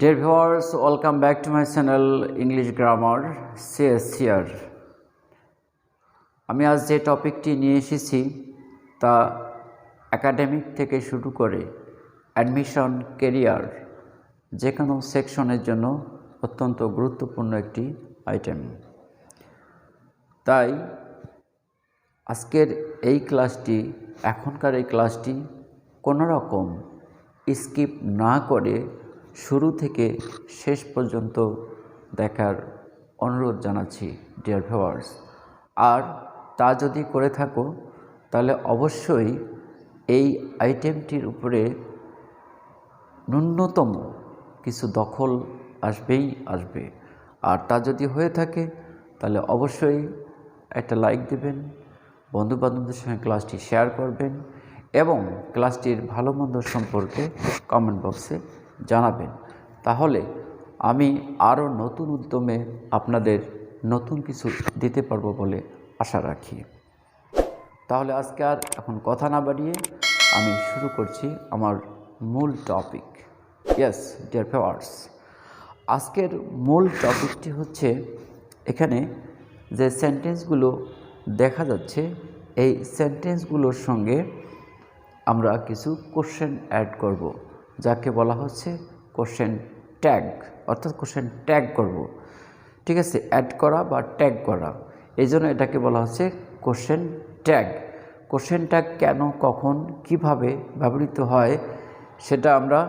Dear viewers, welcome back to my channel English Grammar CSCR. আমি আজ যে টপিকটি নিয়ে এসেছি তা একাডেমিক থেকে শুরু করে অ্যাডমিশন ক্যারিয়ার যে কোনো সেকশনের জন্য অত্যন্ত গুরুত্বপূর্ণ একটি আইটেম। তাই আজকের এই ক্লাসটি এখনকার এই ক্লাসটি কোনো রকম স্কিপ না করে শুরু থেকে শেষ পর্যন্ত দেখার অনুরোধ জানাচ্ছি ডিয়ার ভিউয়ার্স। আর তা যদি করে থাকো তাহলে অবশ্যই এই আইটেমটির উপরে ন্যূনতম কিছু দখল আসবে। আর তা যদি হয়ে থাকে তাহলে অবশ্যই একটা লাইক দেবেন, বন্ধুবান্ধবদের সঙ্গে ক্লাসটি শেয়ার করবেন এবং ক্লাসটির ভালো মন্দ সম্পর্কে কমেন্ট বক্সে জানাবেন। তাহলে আমি আরও নতুন উদ্যমে আপনাদের নতুন কিছু দিতে পারবো বলে আশা রাখি। তাহলে আজকে আর এখন কথা না বাড়িয়ে আমি শুরু করছি আমার মূল টপিক। ইয়েস ডিয়ার ভিউয়ার্স, আজকের মূল টপিকটি হচ্ছে এখানে যে সেন্টেন্সগুলো দেখা যাচ্ছে এই সেন্টেন্সগুলোর সঙ্গে আমরা কিছু কোশ্চেন অ্যাড করব, যাকে বলা হচ্ছে কোশ্চেন ট্যাগ, অর্থাৎ কোশ্চেন ট্যাগ করব। ঠিক আছে, অ্যাড করা বা ট্যাগ করা, এই জন্য এটাকে বলা হচ্ছে কোশ্চেন ট্যাগ। কোশ্চেন ট্যাগ কেন, কখন, কিভাবে ব্যবহৃত হয় সেটা আমরা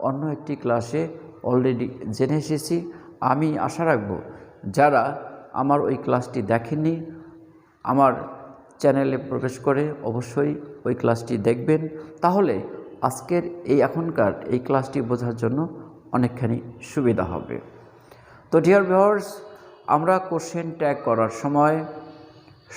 অন্য একটি ক্লাসে অলরেডি জেনে এসেছি। আমি আশা রাখব যারা আমার ওই ক্লাসটি দেখেননি আমার চ্যানেলে প্রবেশ করে অবশ্যই ওই ক্লাসটি দেখবেন, তাহলে আজকের এখনকার এই ক্লাসটি বোঝার জন্য অনেকখানি সুবিধা হবে। তো ডিয়ার ভিউয়ার্স, আমরা কোশ্চেন ট্যাগ করার সময়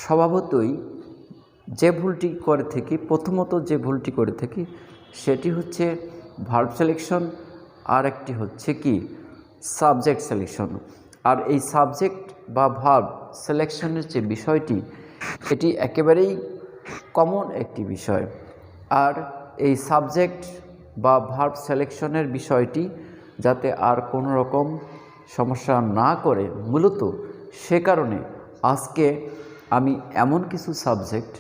স্বভাবতই যে ভুলটি করে থাকি, প্রথমত যে ভুলটি করে থাকি সেটি হচ্ছে ভার্ব সিলেকশন, আর একটি হচ্ছে কি সাবজেক্ট সিলেকশন। আর এই সাবজেক্ট বা ভার্ব সিলেকশনের যে বিষয়টি এটি একেবারেই কমন একটি বিষয়। আর এই সাবজেক্ট বা ভার্ব সিলেকশনের বিষয়টি যাতে আর কোনো রকম সমস্যা না করে, মূলত সে কারণে আজকে আমি এমন কিছু সাবজেক্ট,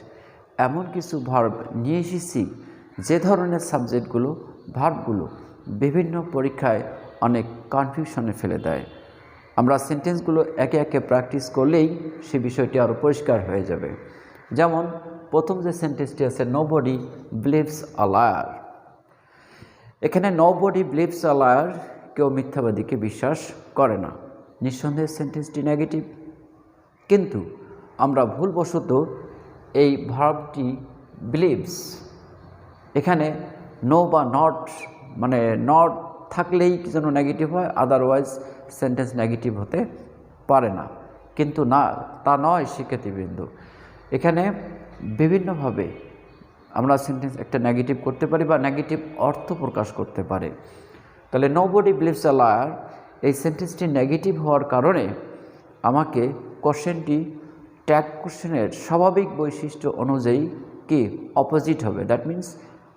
এমন কিছু ভার্ব নিয়ে এসেছি যে ধরনের সাবজেক্টগুলো, ভার্বগুলো বিভিন্ন পরীক্ষায় অনেক কনফিউশনে ফেলে দেয়। আমরা সেন্টেন্সগুলো একে একে প্র্যাকটিস করলেই সে বিষয়টি আরও পরিষ্কার হয়ে যাবে। যেমন প্রথম যে সেন্টেন্সটি আছে, নোবডি বিলিভস আ লায়ার। এখানে নোবডি বিলিভস আ লায়ার, কেউ মিথ্যাবাদীকে বিশ্বাস করে না। নিঃসন্দেহে সেন্টেন্সটি নেগেটিভ, কিন্তু আমরা ভুলবশত এই ভার্বটি বিলিভস এখানে নো বা নট, মানে নট থাকলেই যেন নেগেটিভ হয়, আদারওয়াইজ সেন্টেন্স নেগেটিভ হতে পারে না। কিন্তু না, তা নয় শিক্ষার্থীবৃন্দ। এখানে বিভিন্নভাবে আমরা সেন্টেন্স একটা নেগেটিভ করতে পারি বা নেগেটিভ অর্থ প্রকাশ করতে পারে। তাহলে নোবডি বিলিভস আ লায়ার, এই সেন্টেন্সটি নেগেটিভ হওয়ার কারণে আমাকে কোশ্চেনটি ট্যাগ কোশ্চেনের স্বাভাবিক বৈশিষ্ট্য অনুযায়ী কি অপোজিট হবে, দ্যাট মিন্স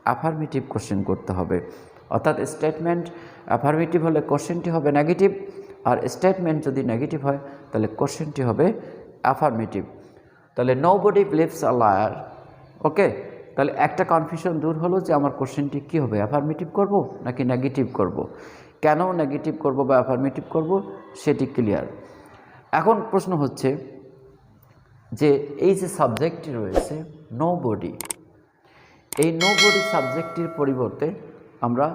অ্যাফার্মেটিভ কোশ্চেন করতে হবে। অর্থাৎ স্টেটমেন্ট অ্যাফার্মেটিভ হলে কোশ্চেনটি হবে নেগেটিভ, আর স্টেটমেন্ট যদি নেগেটিভ হয় তাহলে কোশ্চেনটি হবে অ্যাফার্মেটিভ। তাহলে নোবডি বিলিভস আ লায়ার, ওকে। তাহলে একটা কনফিউশন দূর হলো যে আমার কোশ্চেনটি কী হবে, অ্যাফার্মেটিভ করব নাকি নেগেটিভ করব, কেন নেগেটিভ করব বা অ্যাফার্মেটিভ করব সেটি ক্লিয়ার। এখন প্রশ্ন হচ্ছে যে এই যে সাবজেক্টটি রয়েছে নোবডি, এই নোবডি সাবজেক্টটির পরিবর্তে আমরা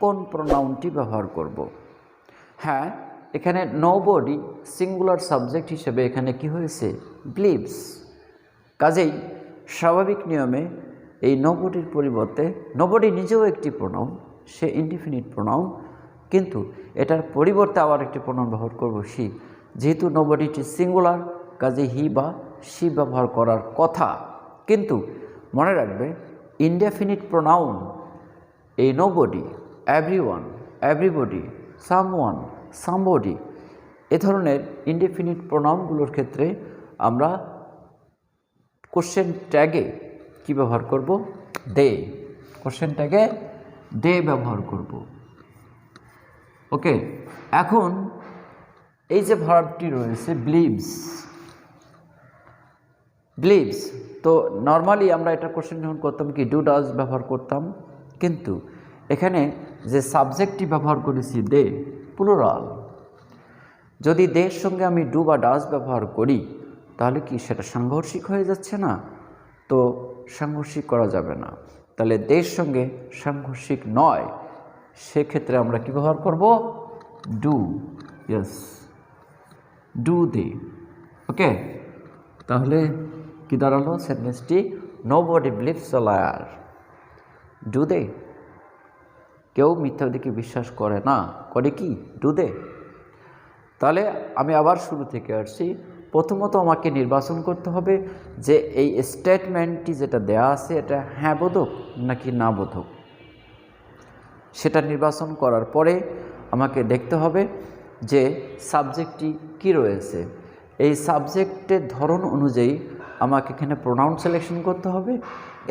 কোন প্রোনাউনটি ব্যবহার করব? হ্যাঁ, এখানে নোবডি সিঙ্গুলার সাবজেক্ট হিসেবে এখানে কি হয়েছে, বিলিভস। কাজেই স্বাভাবিক নিয়মে এই নোবডির পরিবর্তে, নোবডি নিজেও একটি প্রোনাউন, সে ইনডিফিনিট প্রোনাউন, কিন্তু এটার পরিবর্তে আবার একটি প্রোনাউন ব্যবহার করব সি। যেহেতু নোবডিটি সিঙ্গুলার, কাজে হি বা সি ব্যবহার করার কথা। কিন্তু মনে রাখবে ইনডেফিনিট প্রোনাউন এই nobody, everyone, everybody, someone, somebody, এ ধরনের ইনডেফিনিট প্রোনাউনগুলোর ক্ষেত্রে আমরা কোশ্চেন ট্যাগে কি ব্যবহার করব, দে। কোশ্চেন ট্যাগে দে ব্যবহার করব। ওকে, এখন এই যে ভার্বটি রয়েছে বিলিভস, তো নর্মালি আমরা এটা কোশ্চেন যখন করতাম কি ডু ডাজ ব্যবহার করতাম, কিন্তু এখানে যে সাবজেক্টটি ব্যবহার করেছি দে, প্লুরাল। যদি দের সঙ্গে আমি ডু বা ডাজ ব্যবহার করি তাহলে কি সেটা সাংঘর্ষিক হয়ে যাচ্ছে না? তো সাংঘর্ষিক করা যাবে না, তাহলে দের সঙ্গে সাংঘর্ষিক নয়, সেক্ষেত্রে আমরা কি ব্যবহার করব? Do. Yes, do they. Okay, তাহলে কি দাঁড়ালো সেন্টেন্সটি? Nobody believes a liar. Do they? কেউ মিথ্যাবাদীকে বিশ্বাস করে না, করে কি? Do they. তাহলে আমি আবার শুরু থেকে আসছি। প্রথমত আমাকে নির্বাচন করতে হবে যে এই স্টেটমেন্টটি যেটা দেয়া আছে এটা হ্যাঁ বোধক নাকি না বোধক। সেটা নির্বাচন করার পরে আমাকে দেখতে হবে যে সাবজেক্টটি কি রয়েছে। এই সাবজেক্টের ধরন অনুযায়ী আমাকে এখানে প্রোনাউন সিলেকশন করতে হবে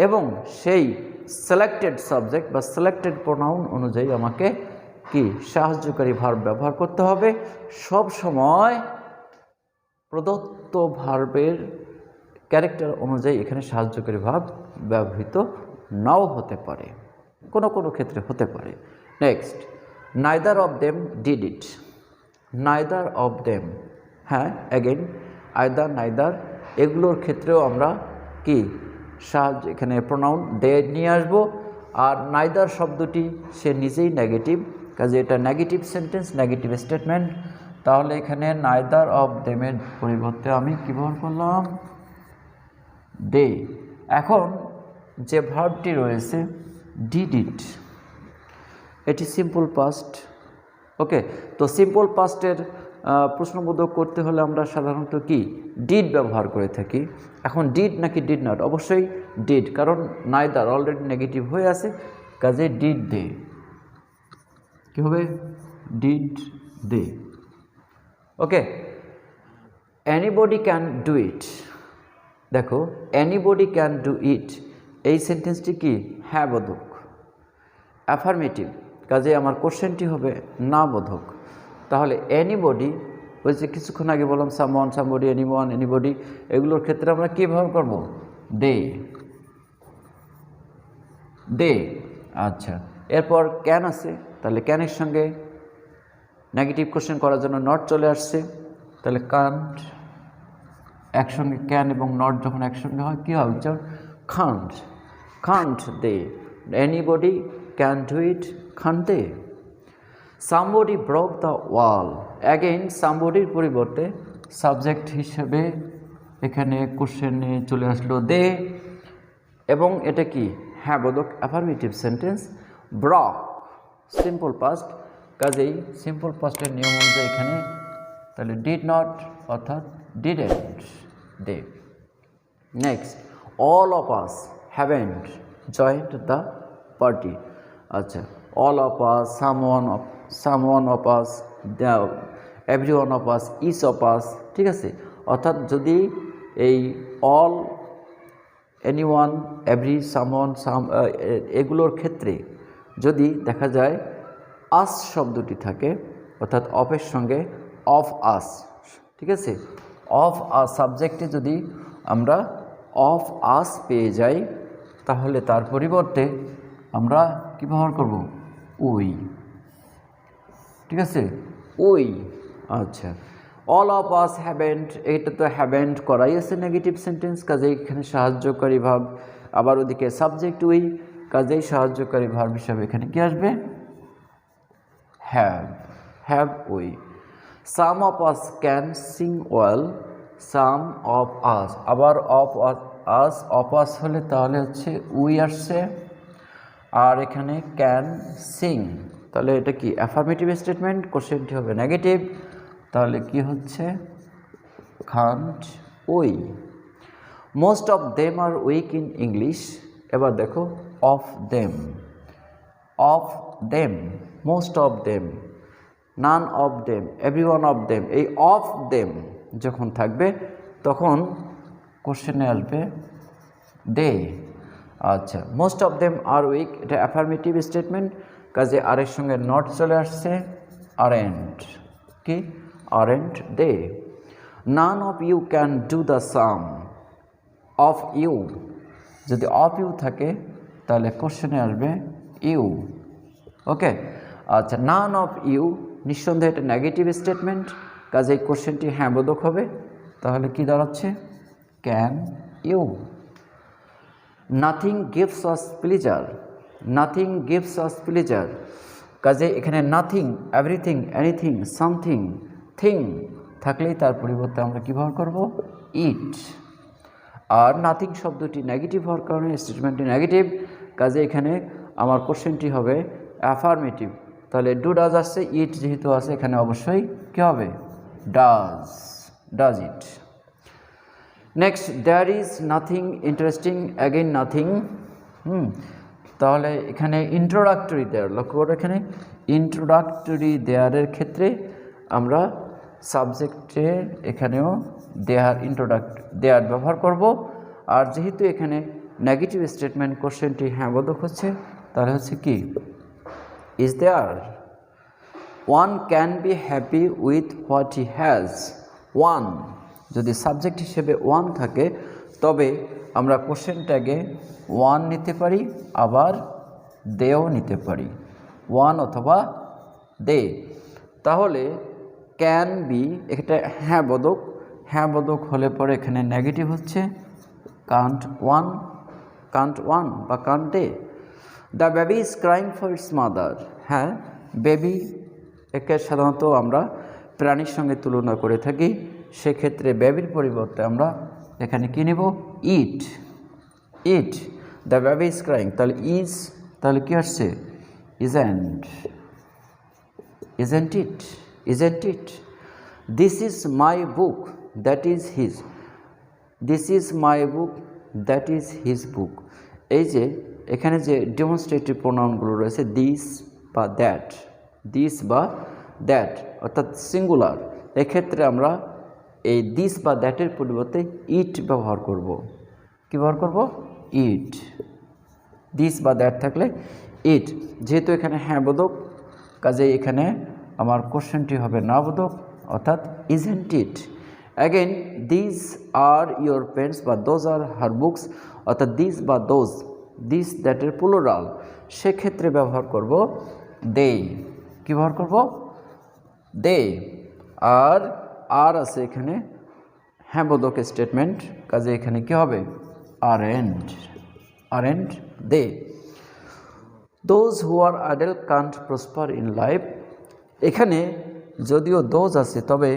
এবং সেই সিলেক্টেড সাবজেক্ট বা সিলেক্টেড প্রোনাউন অনুযায়ী আমাকে কি সাহায্যকারী ভার্ব ব্যবহার করতে হবে। সব সময় প্রদত্ত ভার্বের ক্যারেক্টার অনুযায়ী এখানে সাহায্যকারী ভার্ব ব্যবহৃত নাও হতে পারে, কোনো কোনো ক্ষেত্রে হতে পারে। Next, neither of them did it. Neither of them, হ্যাঁ, অ্যাগেন আইদার নাইদার এগুলোর ক্ষেত্রেও আমরা কি সাহায্য এখানে প্রোনাউন দে নিয়ে আসব। আর নাইদার শব্দটি সে নিজেই নেগেটিভ, কাজে এটা নেগেটিভ সেন্টেন্স, নেগেটিভ স্টেটমেন্ট। তাহলে এখানে নাইদার অফ দেমের পরিবর্তে আমি কী ব্যবহার করলাম? দে। এখন যে ভার্বটি রয়েছে ডিড ইট, এটি সিম্পল পাস্ট। ওকে, তো সিম্পল পাস্টের প্রশ্নবোধক করতে হলে আমরা সাধারণত কি ডিড ব্যবহার করে থাকি। এখন ডিড নাকি ডিড নট? অবশ্যই ডিড, কারণ নাইদার অলরেডি নেগেটিভ হয়ে আছে, কাজে ডিড দে। কী হবে? Did they. Okay, anybody can do it. দেখো, এনিবডি ক্যান ডু ইট এই সেন্টেন্সটি কি হ্যাঁ বোধক, অ্যাফার্মেটিভ, কাজে আমার কোশ্চেনটি হবে না বোধক। তাহলে এনিবডি, ওই যে কিছুক্ষণ আগে বললাম সামওয়ান, সামবডি, এনিওয়ান, এনিবডি, এগুলোর ক্ষেত্রে আমরা কী ব্যবহার করব? দে। দে। আচ্ছা, এরপর ক্যান আছে, তাহলে ক্যানের সঙ্গে নেগেটিভ কোশ্চেন করার জন্য নট চলে আসছে, তাহলে কান্ট একসঙ্গে ক্যান এবং নট যখন একসঙ্গে হয় কী হয়? Can't. Can't they. Anybody can do it, can't they. Somebody broke the wall. Again সামবডির পরিবর্তে সাবজেক্ট হিসেবে এখানে কোশ্চেনে চলে আসলো দে, এবং এটা কি হ্যাঁ বোধক, affirmative sentence. Broke simple past, কাজেই সিম্পল পাস্টের নিয়ম অনুযায়ী এখানে তাহলে ডিড নট অর্থাৎ didn't they. Next, all of us haven't joined the party. আচ্ছা, all of us, someone of us, everyone of us, each of us, ঠিক আছে। অর্থাৎ যদি এই অল, এনিওয়ান, এভরি, সামওয়ান, এগুলোর ক্ষেত্রে যদি দেখা যায় আস শব্দটি থাকে, অর্থাৎ অফের সঙ্গে অফ আস, ঠিক আছে, অফ আস সাবজেক্টে যদি আমরা অফ আস পেয়ে যাই তাহলে তার পরিবর্তে আমরা কী ব্যবহার করব? উই, ঠিক আছে, উই। আচ্ছা, অল অফ আস হ্যাভেন্ট, এটা তো হ্যাভেন্ট করাই আছে নেগেটিভ সেন্টেন্স, কাজেই এখানে সাহায্যকারী ভার্ব, আবার ওদিকে সাবজেক্ট উই, কাজেই সাহায্যকারী ভার্ব হিসাবে এখানে কি আসবে? Have, have we. Some of us can sing well, some of us, আবার অফ আস, অফ আস হলে তাহলে হচ্ছে উই আসছে, আর এখানে ক্যান সিং, তাহলে এটা কি অ্যাফার্মেটিভ স্টেটমেন্ট, কোশ্চেনটি হবে নেগেটিভ, তাহলে কি হচ্ছে? Can't we. Most of them are weak in English. এবার দেখো of them, of them, most of them, none of them, everyone of them, এই অফ দেম যখন থাকবে তখন কোশ্চেনে আসবে দে। আচ্ছা, most of them are weak, এটা অ্যাফার্মেটিভ স্টেটমেন্ট, কাজে আর এর সঙ্গে নট চলে আসছে, aren't কি aren't they none of you can do the sum of you যদি of you থাকে তাহলে কোশ্চেনে আসবে you ওকে আচ্ছা none of you নিঃসন্দেহে এটা নেগেটিভ স্টেটমেন্ট কাজে এই কোশ্চেনটি হ্যাঁ বোধক হবে তাহলে কি দাঁড়াচ্ছে can you nothing gives us pleasure nothing gives us pleasure কাজে এখানে nothing everything anything something thing থাকলেই তার পরিবর্তে আমরা কী ব্যবহার করব ইট আর নাথিং শব্দটি নেগেটিভ হওয়ার কারণে স্টেটমেন্টটি নেগেটিভ কাজে এখানে আমার কোশ্চেনটি হবে অ্যাফার্মেটিভ তাহলে ডু ডাজ আসছে ইট যেহেতু আছে এখানে অবশ্যই কী হবে does it next there is nothing interesting again nothing তাহলে এখানে ইন্ট্রোডাক্টরি দেয়ার লক্ষ্য করো এখানে ইন্ট্রোডাক্টরি দেয়ারের ক্ষেত্রে আমরা সাবজেক্টের এখানেও দেয়ার ব্যবহার করব আর যেহেতু এখানে নেগেটিভ স্টেটমেন্ট কোশ্চেনটি হ্যাঁ বোধক হচ্ছে তাহলে হচ্ছে কি is there one can be happy with what he has one যদি সাবজেক্ট হিসেবে ওয়ান থাকে তবে আমরা কোশ্চেন ট্যাগে ওয়ান নিতে পারি আবার দেও নিতে পারি ওয়ান অথবা দে তাহলে ক্যান বি এটা হ্যাঁ বোধক হলে পরে এখানে নেগেটিভ হচ্ছে কান্ট ওয়ান বা can't they the baby is crying for its mother হ্যাঁ বেবি একে সাধারণত আমরা প্রাণীর সঙ্গে তুলনা করে থাকি সেক্ষেত্রে বেবির পরিবর্তে আমরা এখানে কী নেব ইট দ্য বেবি ইজ ক্রাইং তাহলে তাহলে কী আসছে isn't it this is my book that is his this is my book that is his book এই যে এখানে যে ডেমনস্ট্রেটিভ প্রোনাউনগুলো রয়েছে দিস বা দ্যাট অর্থাৎ সিঙ্গুলার এক্ষেত্রে আমরা এই দিস বা দ্যাটের পরিবর্তে ইট ব্যবহার করব কী ব্যবহার করব ইট দিস বা দ্যাট থাকলে ইট যেহেতু এখানে হ্যাঁ বোধক কাজে এখানে আমার কোশ্চেনটি হবে না বোধক অর্থাৎ isn't it again this are your pens বা দোজ আর হার বুকস অর্থাৎ দিস বা দোজ দিস দ্যাটের প্লুরাল সেক্ষেত্রে ব্যবহার করব দে কী ব্যবহার করব দে আর আছে এখানে হ্যাঁ বোধক স্টেটমেন্ট কাজে এখানে কি হবে aren't they those who are idle can't prosper in life এখানে যদিও দোজ আছে তবে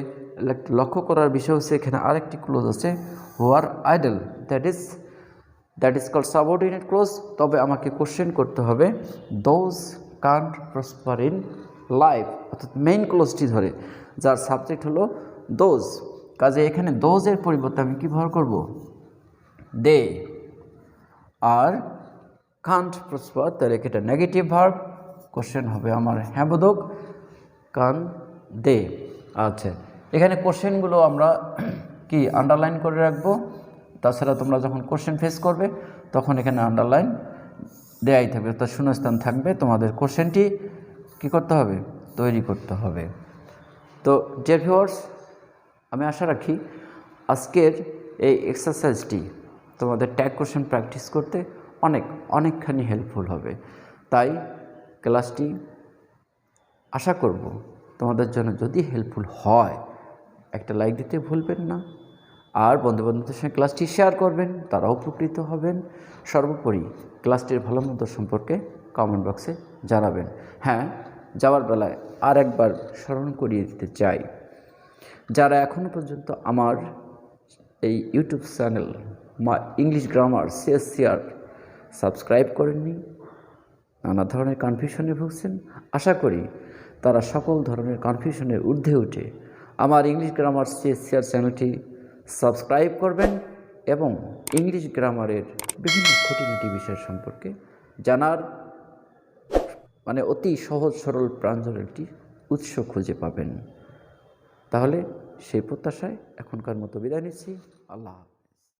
লক্ষ্য করার বিষয় হচ্ছে এখানে আরেকটি ক্লোজ আছে who are idle that is called subordinate clause তবে আমাকে কোশ্চেন করতে হবে those can't prosper in life অর্থাৎ মেইন ক্লোজটি ধরে যার সাবজেক্ট হলো দোজ কাজে এখানে দোজের পরিবর্তে আমি কী ব্যবহার করব দে আর কান্ট প্রসপার তাহলে এটা নেগেটিভ ভার্ব কোশ্চেন হবে আমার হ্যাঁ বোধক কান দে আচ্ছা এখানে কোশ্চেনগুলো আমরা কি আন্ডারলাইন করে রাখবো তাছাড়া তোমরা যখন কোশ্চেন ফেস করবে তখন এখানে আন্ডারলাইন দেয়াই থাকবে অর্থাৎ শূন্যস্থান থাকবে তোমাদের কোশ্চেনটি কী করতে হবে তৈরি করতে হবে তো ডিয়ার ভিউয়ার্স আমি আশা রাখি আজকের এই এক্সারসাইজটি তোমাদের ট্যাগ কোশ্চেন প্র্যাকটিস করতে অনেকখানি হেল্পফুল হবে তাই ক্লাসটি আশা করব তোমাদের জন্য যদি হেল্পফুল হয় একটা লাইক দিতে ভুলবেন না আর বন্ধুবান্ধবদের সঙ্গে ক্লাসটি শেয়ার করবেন তারাও উপকৃত হবেন সর্বোপরি ক্লাসটির ভালো মন্দ সম্পর্কে কমেন্ট বক্সে জানাবেন হ্যাঁ যাওয়ার বেলায় আর একবার স্মরণ করিয়ে দিতে চাই যারা এখনও পর্যন্ত আমার এই YouTube channel English grammar CSCR subscribe করেননি নানা ধরনের কনফিউশনে ভুগছেন আশা করি তারা সকল ধরনের কনফিউশনের ঊর্ধ্বে উঠে আমার ইংলিশ গ্রামার CSCR চ্যানেলটি সাবস্ক্রাইব করবেন এবং ইংলিশ গ্রামারের বিভিন্ন খুঁটিনাটি বিষয় সম্পর্কে জানার অতি সহজ সরল প্রাঞ্জল একটি উৎস খুঁজে পাবেন তাহলে সেই প্রত্যাশায় এখনকার মতো বিদায় নিচ্ছি আল্লাহ।